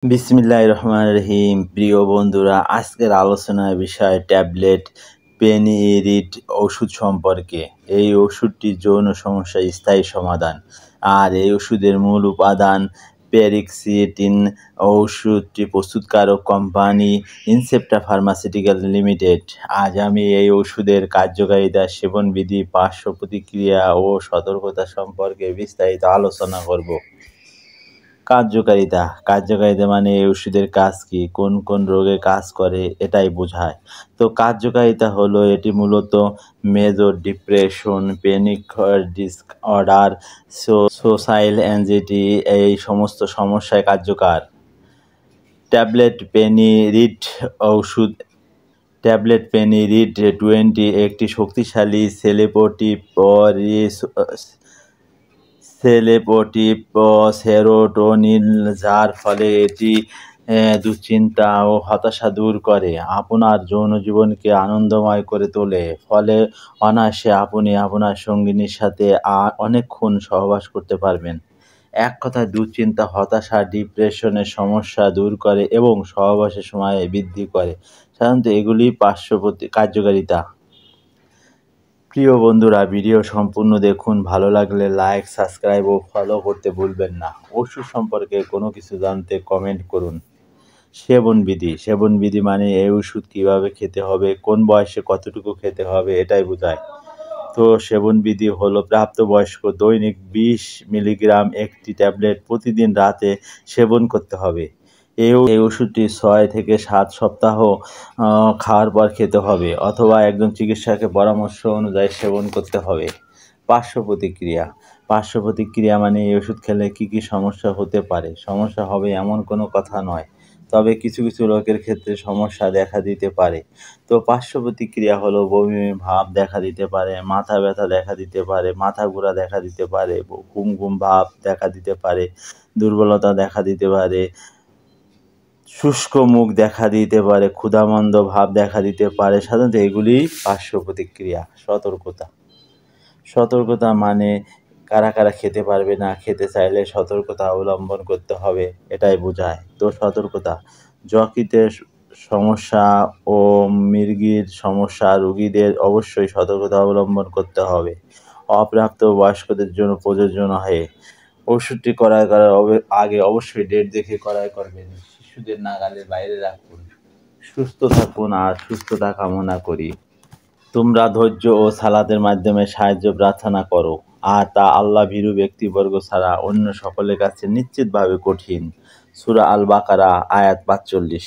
বিসমিল্লাহির রহমানির রহিম। প্রিয় বন্ধুরা, আজকের আলোচনার বিষয় ট্যাবলেট পেনিরিড ওষুধ সম্পর্কে। এই ওষুধটি যৌন সমস্যার স্থায়ী সমাধান। আর এই ওষুধের মূল উপাদান প্যারিক্সিটিন। ওষুধটি প্রস্তুতকারক কোম্পানি ইনসেপ্টা ফার্মাসিউটিক্যাল লিমিটেড। আজ আমি এই ওষুধের কার্যকারিতা, সেবনবিধি, পার্শ্ব প্রতিক্রিয়া ও সতর্কতা সম্পর্কে বিস্তারিত আলোচনা করব। কার্যকারিতা মানে এই ওষুধের কাজ কি, কোন কোন রোগে কাজ করে, এটাই বোঝায়। তো কার্যকারিতা হলো, এটি মূলত major depression, panic disorder, social anxiety এই সমস্ত সমস্যায় কার্যকর। ট্যাবলেট পেনিরিড ওষুধ। ট্যাবলেট পেনিরিড 20 একটি শক্তিশালী সেলেপোটিভ সেরোটোনিন, যার ফলে এটি দুশ্চিন্তা ও হতাশা দূর করে, আপনার যৌন জীবনকে আনন্দময় করে তোলে। ফলে অনায়াসে আপনি আপনার সঙ্গিনীর সাথে অনেকক্ষণ সহবাস করতে পারবেন। এক কথায় দুশ্চিন্তা, হতাশা, ডিপ্রেশনের সমস্যা দূর করে এবং সহবাসের সময় বৃদ্ধি করে। সাধারণত এগুলি কার্যকারিতা। প্রিয় বন্ধুরা, ভিডিও সম্পূর্ণ দেখুন। ভালো লাগলে লাইক, সাবস্ক্রাইব ও ফলো করতে ভুলবেন না। ওষুধ সম্পর্কে কোনো কিছু জানতে কমেন্ট করুন। সেবনবিধি মানে এই ওষুধ কীভাবে খেতে হবে, কোন বয়সে কতটুকু খেতে হবে, এটাই বোঝায়। তো সেবনবিধি হলো, প্রাপ্তবয়স্ক দৈনিক 20 মিলিগ্রাম একটি ট্যাবলেট প্রতিদিন রাতে সেবন করতে হবে। এই ওষুধটি 6 থেকে 7 সপ্তাহ খাওয়ার পর খেতে হবে, অথবা একজন চিকিৎসকের পরামর্শ অনুযায়ী সেবন করতে হবে। পার্শ্ব প্রতিক্রিয়া মানে এই ওষুধ খেলে কী কী সমস্যা হতে পারে। সমস্যা হবে এমন কোনো কথা নয়, তবে কিছু কিছু লোকের ক্ষেত্রে সমস্যা দেখা দিতে পারে। তো পার্শ্ব প্রতিক্রিয়া হলো, বমি ভাব দেখা দিতে পারে, মাথা ব্যথা দেখা দিতে পারে, মাথা ঘোরা দেখা দিতে পারে, ঘুম ভাব দেখা দিতে পারে, দুর্বলতা দেখা দিতে পারে, শুষ্ক মুখ দেখা দিতে পারে, ক্ষুধামন্দ ভাব দেখা দিতে পারে। সাধারণত এগুলি পার্শ্ব প্রতিক্রিয়া। সতর্কতা মানে কারা কারা খেতে পারবে না, খেতে চাইলে সতর্কতা অবলম্বন করতে হবে, এটাই বোঝায়। তো সতর্কতা, যকৃতের সমস্যা ও মির্গির সমস্যা রোগীদের অবশ্যই সতর্কতা অবলম্বন করতে হবে। অপ্রাপ্ত বয়স্কদের জন্য প্রযোজ্য নয়। ওষুধটি ক্রয় করার আগে অবশ্যই ডেট দেখে ক্রয় করবেন। শিশুদের নাগালের বাইরে রাখুন। সুস্থ থাকুন আর সুস্থতা কামনা করি। তোমরা ধৈর্য ও সালাতের মাধ্যমে সাহায্য প্রার্থনা করো, আর তা আল্লাহ ভীরু ব্যক্তিবর্গ ছাড়া অন্য সকলের কাছে নিশ্চিতভাবে কঠিন। সূরা আল বাকারা আয়াত 45।